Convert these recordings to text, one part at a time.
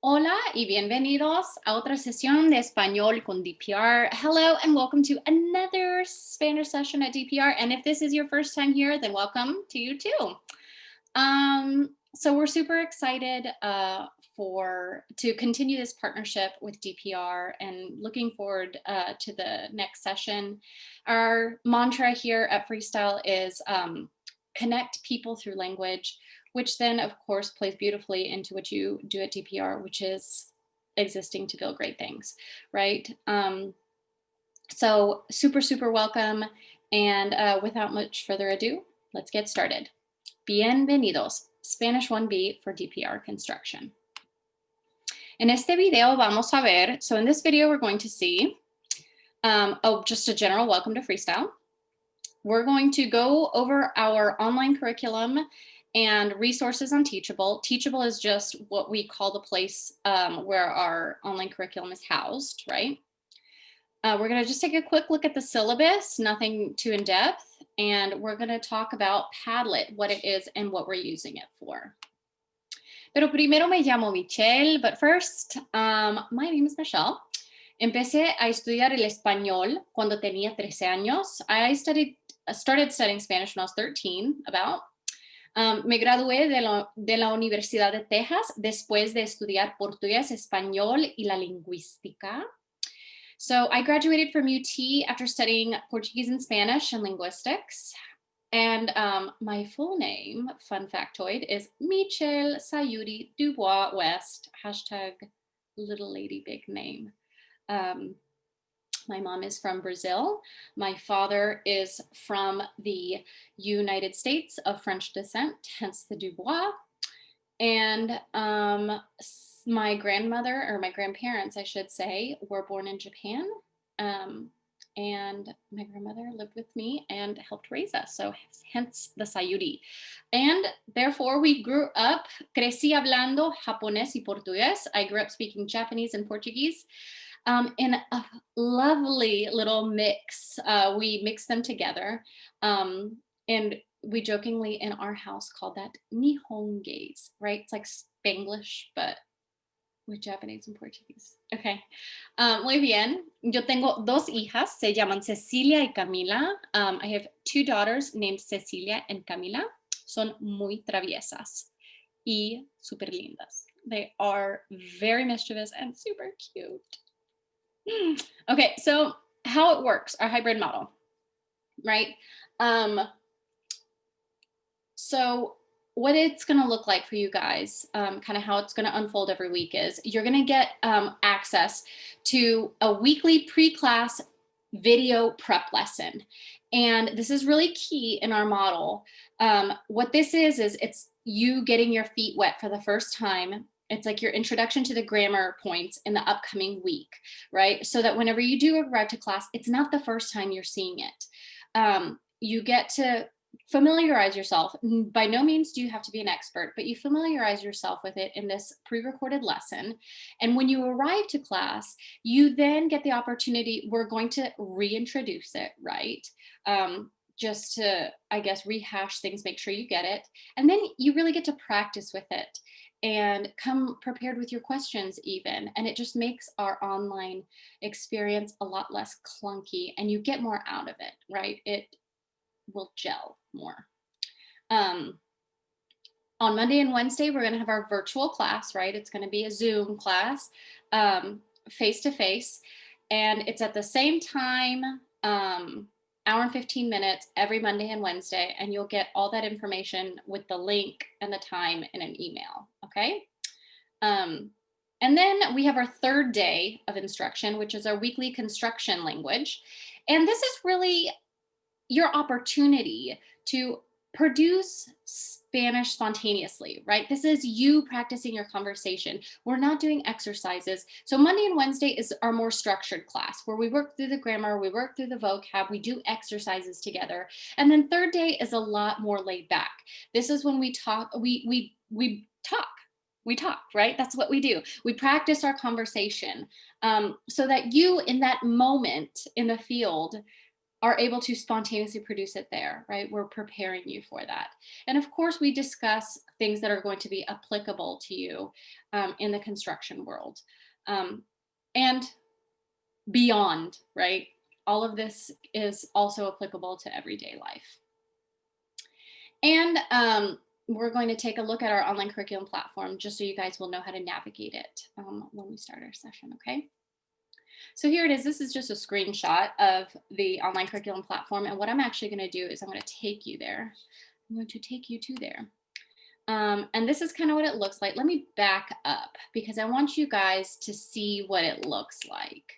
Hola y bienvenidos a otra sesión de español con DPR. Hello and welcome to another Spanish session at DPR. And if this is your first time here, then welcome to you too. So we're super excited to continue this partnership with DPR and looking forward to the next session. Our mantra here at Freestyle is connect people through language, which then of course plays beautifully into what you do at DPR, which is existing to build great things, right? So super welcome. And without much further ado, let's get started. Bienvenidos, Spanish 1B for DPR construction. En este video vamos a ver, so in this video we're going to see, just a general welcome to Freestyle. We're going to go over our online curriculum and resources on Teachable. Teachable is just what we call the place where our online curriculum is housed, right? We're going to just take a quick look at the syllabus, nothing too in depth, and we're going to talk about Padlet, what it is and what we're using it for. Pero primero me llamo Michelle, but first, my name is Michelle. Empecé a estudiar el español cuando tenía 13 años. I started studying Spanish when I was 13, about. Me gradué de la Universidad de Texas después de estudiar portugués, español y la lingüística. So I graduated from UT after studying Portuguese and Spanish and linguistics. And my full name, fun factoid, is Michelle Sayuri Dubois West, hashtag little lady big name. My mom is from Brazil. My father is from the United States of French descent, hence the Dubois. And my grandmother, or my grandparents, I should say, were born in Japan. And my grandmother lived with me and helped raise us, so hence the Sayuri. And therefore we grew up, crecí hablando japonés y portugués. I grew up speaking Japanese and Portuguese in a lovely little mix. We mixed them together. And we jokingly in our house called that Nihongeis, right? It's like Spanglish, but with Japanese and Portuguese. Okay. Muy bien. Yo tengo dos hijas, se llaman Cecilia y Camila. I have two daughters named Cecilia and Camila. Son muy traviesas y super lindas. They are very mischievous and super cute. Okay, so how it works, our hybrid model, right? So what it's going to look like for you guys, kind of how it's going to unfold every week is you're going to get access to a weekly pre-class video prep lesson. And this is really key in our model. What this is it's you getting your feet wet for the first time. It's like your introduction to the grammar points in the upcoming week, right? So that whenever you do arrive to class, it's not the first time you're seeing it. You get to familiarize yourself. By no means do you have to be an expert, but you familiarize yourself with it in this pre-recorded lesson. And when you arrive to class, you then get the opportunity, we're going to reintroduce it, right? Just to, I guess, rehash things, make sure you get it. And then you really get to practice with it and come prepared with your questions even. And it just makes our online experience a lot less clunky and you get more out of it, right? It will gel more. On Monday and Wednesday, we're going to have our virtual class, right? It's going to be a Zoom class, face-to-face, and it's at the same time, hour and 15 minutes every Monday and Wednesday, and you'll get all that information with the link and the time in an email, okay? And then we have our third day of instruction, which is our weekly construction language. And this is really your opportunity to produce Spanish spontaneously, right? This is you practicing your conversation. We're not doing exercises. So Monday and Wednesday is our more structured class where we work through the grammar, we work through the vocab, we do exercises together. And then third day is a lot more laid back. This is when we talk, we talk, right? That's what we do. We practice our conversation so that you in that moment in the field are able to spontaneously produce it there, right? We're preparing you for that. And of course, we discuss things that are going to be applicable to you in the construction world. And beyond, right? All of this is also applicable to everyday life. And we're going to take a look at our online curriculum platform just so you guys will know how to navigate it when we start our session, okay? So here it is. This is just a screenshot of the online curriculum platform. And what I'm actually going to do is I'm going to take you there. I'm going to take you to there. And this is kind of what it looks like. Let me back up because I want you guys to see what it looks like.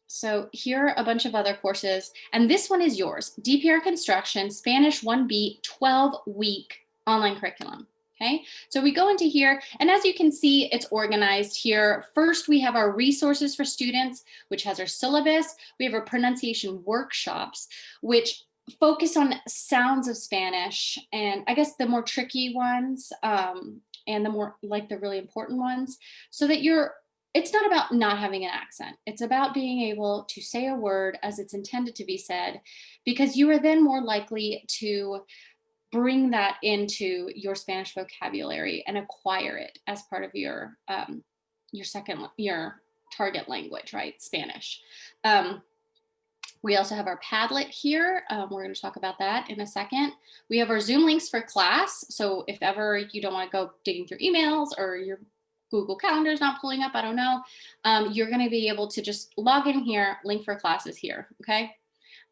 So here are a bunch of other courses, and this one is yours. DPR Construction, Spanish 1B, 12-week online curriculum. Okay, so we go into here, and as you can see, it's organized here. First, we have our resources for students, which has our syllabus. We have our pronunciation workshops, which focus on sounds of Spanish, and I guess the more tricky ones, and the more like the really important ones, so that it's not about not having an accent. It's about being able to say a word as it's intended to be said, because you are then more likely to bring that into your Spanish vocabulary and acquire it as part of your target language, right? Spanish. We also have our Padlet here. We're going to talk about that in a second. We have our Zoom links for class. So if ever you don't want to go digging through emails or your Google Calendar is not pulling up, I don't know, you're going to be able to just log in here, link for classes here, okay?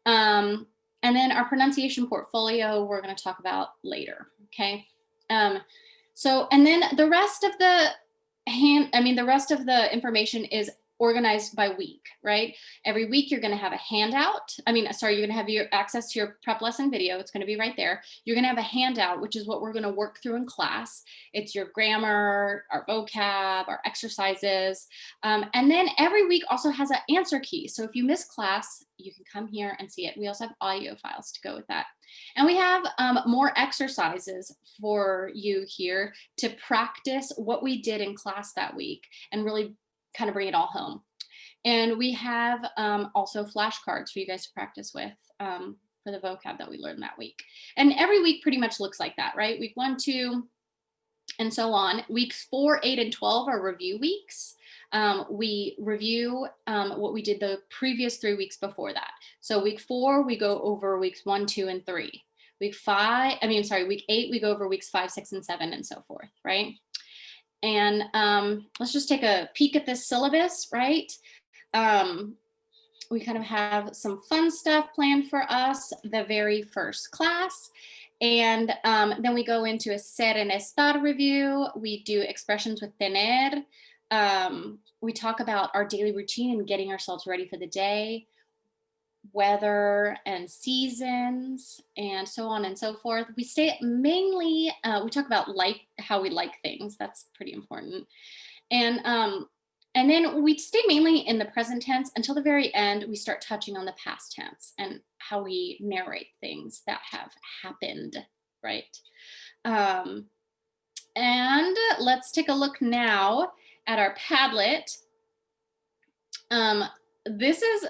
And then our pronunciation portfolio, we're going to talk about later, okay? And then the rest of the rest of the information is organized by week, right? Every week you're going to have a handout. You're going to have your access to your prep lesson video. It's going to be right there. You're going to have a handout, which is what we're going to work through in class. It's your grammar, our vocab, our exercises. And then every week also has an answer key. So if you miss class, you can come here and see it. We also have audio files to go with that. And we have more exercises for you here to practice what we did in class that week and really kind of bring it all home. And we have also flashcards for you guys to practice with for the vocab that we learned that week. And every week pretty much looks like that, right? Week 1, 2, and so on. Weeks 4, 8, and 12 are review weeks. We review what we did the previous 3 weeks before that. So week 4, we go over weeks 1, 2, and 3. Week 8, we go over weeks 5, 6, and 7, and so forth, right? And let's just take a peek at this syllabus, right? We kind of have some fun stuff planned for us the very first class. And then we go into a ser and estar review. We do expressions with tener. We talk about our daily routine and getting ourselves ready for the day, weather and seasons, and so on and so forth. We stay mainly, we talk about how we like things. That's pretty important. And then we stay mainly in the present tense until the very end. We start touching on the past tense and how we narrate things that have happened, right? And let's take a look now at our Padlet. This is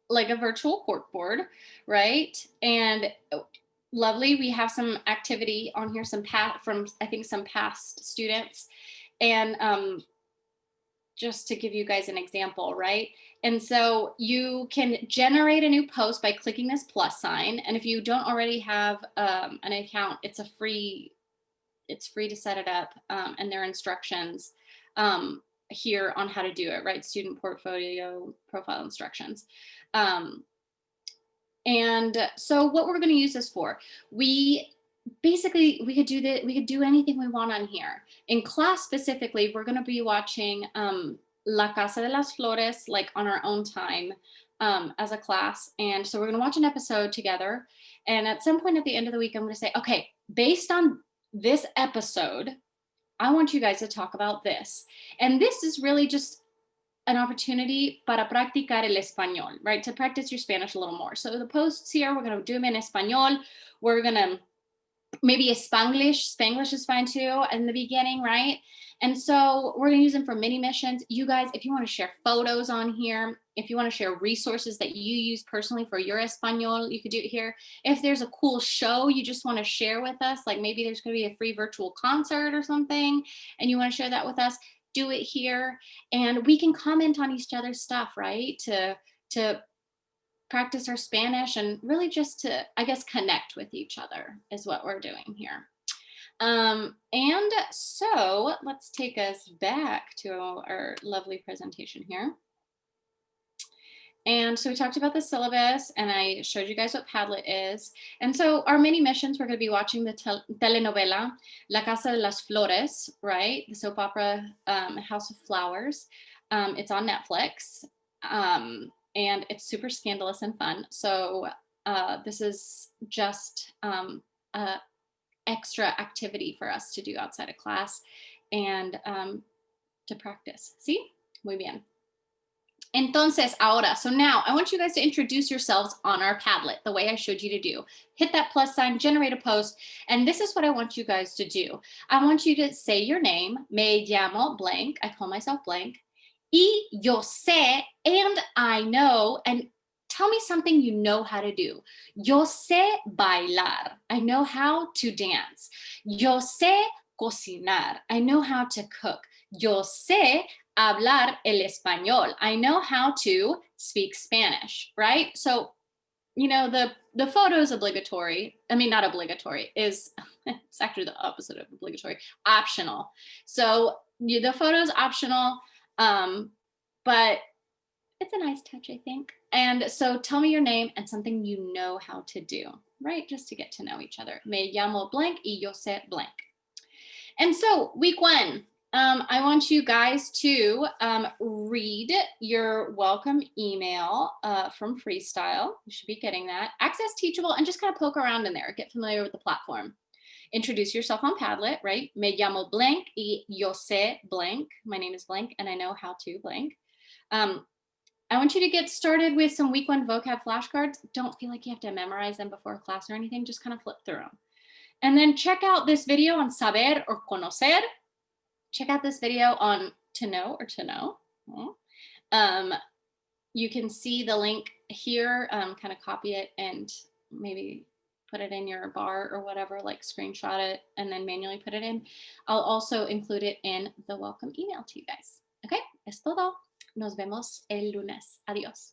like a virtual corkboard, right? And lovely, we have some activity on here, some past students. And just to give you guys an example, right? And so you can generate a new post by clicking this plus sign. And if you don't already have an account, it's free to set it up, and there are instructions here on how to do it, right? Student portfolio profile instructions. And so what we're going to use this for, we could do anything we want on here. In class specifically, we're going to be watching La Casa de las Flores, like on our own time as a class. And so we're going to watch an episode together. And at some point at the end of the week, I'm going to say, okay, based on this episode, I want you guys to talk about this. And this is really just an opportunity para practicar el español, right? To practice your Spanish a little more. So the posts here, we're going to do them in español. We're going to maybe Spanglish is fine too in the beginning, right? And so we're gonna use them for mini missions. You guys, if you wanna share photos on here, if you wanna share resources that you use personally for your Espanol, you could do it here. If there's a cool show you just wanna share with us, like maybe there's gonna be a free virtual concert or something, and you wanna share that with us, do it here. And we can comment on each other's stuff, right? To practice our Spanish and really just to, I guess, connect with each other is what we're doing here. And so let's take us back to our lovely presentation here. And so we talked about the syllabus and I showed you guys what Padlet is. And so our mini missions, we're going to be watching the telenovela La Casa de las Flores, right? The soap opera House of Flowers. It's on Netflix and it's super scandalous and fun. So this is just extra activity for us to do outside of class and to practice. ¿Sí? Muy bien. Entonces, ahora, so now I want you guys to introduce yourselves on our Padlet the way I showed you to do. Hit that plus sign, generate a post, and this is what I want you guys to do. I want you to say your name, me llamo blank, I call myself blank, y yo sé, and I know, and tell me something you know how to do. Yo sé bailar, I know how to dance. Yo sé cocinar, I know how to cook. Yo sé hablar el español. I know how to speak Spanish, right? So, you know, the photo is obligatory. I mean, not obligatory, is it's actually the opposite of obligatory, optional. So the photo is optional, but it's a nice touch, I think. And so tell me your name and something you know how to do, right? Just to get to know each other. Me llamo blank y yo sé blank. And so week 1, I want you guys to read your welcome email from Freestyle. You should be getting that. Access Teachable and just kind of poke around in there. Get familiar with the platform. Introduce yourself on Padlet, right? Me llamo blank y yo sé blank. My name is blank and I know how to blank. I want you to get started with some week 1 vocab flashcards. Don't feel like you have to memorize them before class or anything. Just kind of flip through them. And then check out this video on saber or conocer. Check out this video on to know or to know. You can see the link here, kind of copy it and maybe put it in your bar or whatever, like screenshot it and then manually put it in. I'll also include it in the welcome email to you guys. Okay, es todo. Nos vemos el lunes. Adiós.